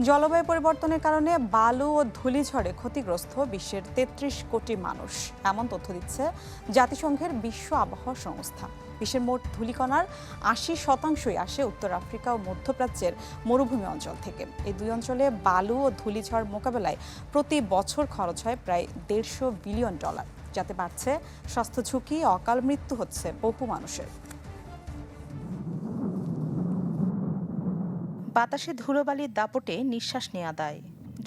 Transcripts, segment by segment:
জলবায়ু পরিবর্তনের কারণে বালু ও ধূলিঝড়ে ক্ষতিগ্রস্ত বিশ্বের ৩৩ কোটি মানুষ, এমন তথ্য দিচ্ছে জাতিসংঘের বিশ্ব আবহাওয়া সংস্থা। বিশ্বের মোট ধূলিকণার ৮০% আসে উত্তর আফ্রিকা ও মধ্যপ্রাচ্যের মরুভূমি অঞ্চল থেকে। এই দুই অঞ্চলে বালু ও ধূলিঝড় মোকাবেলায় প্রতি বছর খরচ হয় প্রায় $১৫০ বিলিয়ন, যাতে বাড়ছে স্বাস্থ্য ঝুঁকি, অকাল মৃত্যু হচ্ছে বহু মানুষের। বাতাসে ধুলোবালির দাপটে নিঃশ্বাস নেওয়া দায়।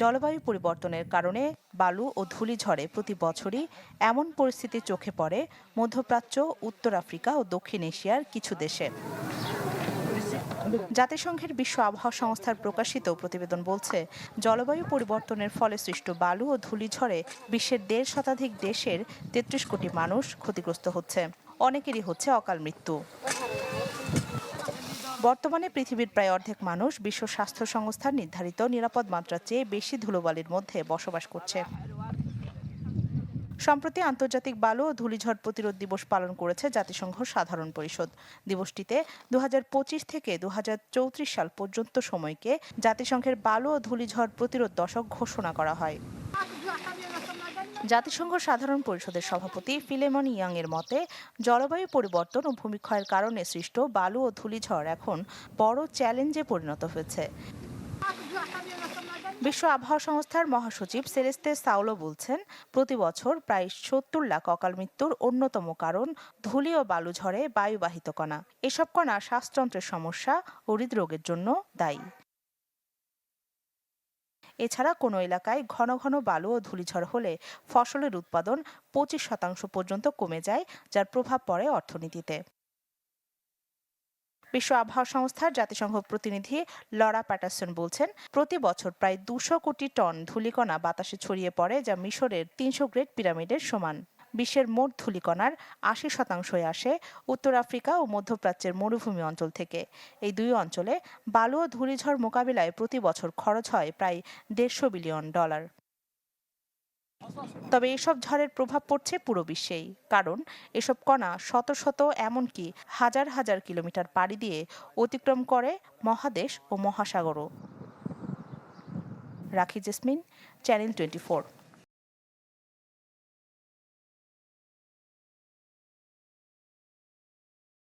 জলবায়ু পরিবর্তনের কারণে বালু ও ধূলিঝড়ে প্রতি বছরই এমন পরিস্থিতি চোখে পড়ে মধ্যপ্রাচ্য, উত্তর আফ্রিকা ও দক্ষিণ এশিয়ার কিছু দেশে। জাতিসংঘের বিশ্ব আবহাওয়া সংস্থার প্রকাশিত প্রতিবেদন বলছে, জলবায়ু পরিবর্তনের ফলে সৃষ্ট বালু ও ধূলিঝড়ে বিশ্বের ১.৫ শতাধিক দেশের ৩৩ কোটি মানুষ ক্ষতিগ্রস্ত হচ্ছে। অনেকেরই হচ্ছে অকাল মৃত্যু। বর্তমানে পৃথিবীর প্রায় অর্ধেক মানুষ বিশ্ব স্বাস্থ্য সংস্থার নির্ধারিত নিরাপদ মাত্রার চেয়ে বেশি ধুলোবালির মধ্যে বসবাস করছে। সম্প্রতি আন্তর্জাতিক বালু ও ধূলিঝড় প্রতিরোধ দিবস পালন করেছে জাতিসংঘ সাধারণ পরিষদ। দিবসটিতে ২০২৫ থেকে ২০৩৪ সাল পর্যন্ত সময়কে জাতিসংঘের বালু ও ধূলিঝড় প্রতিরোধ দশক ঘোষণা করা হয়। জাতিসংঘ সাধারণ পরিষদের সভাপতি ফিলেমন ইয়াং এর মতে, জলবায়ু পরিবর্তন ও ভূমিক্ষয়ের কারণে সৃষ্ট বালু ও ধূলিঝড় এখন বড় চ্যালেঞ্জে পরিণত হয়েছে। বিশ্ব আবহাওয়া সংস্থার মহাসচিব সেলেস্তে সাউলো বলছেন, প্রতি বছর প্রায় ৭০ লাখ অকাল মৃত্যুর অন্যতম কারণ ধূলি ও বালু ঝড়ে বায়ুবাহিত কণা। এসব কণা শ্বাসতন্ত্রের সমস্যা ও হৃদরোগের জন্য দায়ী। এছাড়া কোনো এলাকায় ঘন ঘন বালু ও ধূলিঝড় হলে ফসলের উৎপাদন ২৫% পর্যন্ত কমে যায়, যার প্রভাব পড়ে অর্থনীতিতে। বিশ্ব আবহাওয়া সংস্থার জাতিসংঘ প্রতিনিধি লরা প্যাটারসন বলছেন, প্রতি বছর প্রায় ২০০ কোটি টন ধূলিকণা বাতাসে ছড়িয়ে পড়ে, যা মিশরের ৩০০ গ্রেড পিরামিডের সমান। বিশ্বের মোট ধূলিকণার ৮০% আসে উত্তর আফ্রিকা ও মধ্যপ্রাচ্যের মরুভূমি অঞ্চল থেকে। এই দুই অঞ্চলে বালু ও ধূলিঝড় মোকাবিলায় প্রতি বছর খরচ হয় প্রায় $১৫০ বিলিয়ন। তবে এসব ঝড়ের প্রভাব পড়ছে পুরো বিশ্বেই, কারণ এসব কণা শত শত, এমনকি হাজার হাজার কিলোমিটার পাড়ি দিয়ে অতিক্রম করে মহাদেশ ও মহাসাগরও। রাখি জেসমিন, চ্যানেল 24।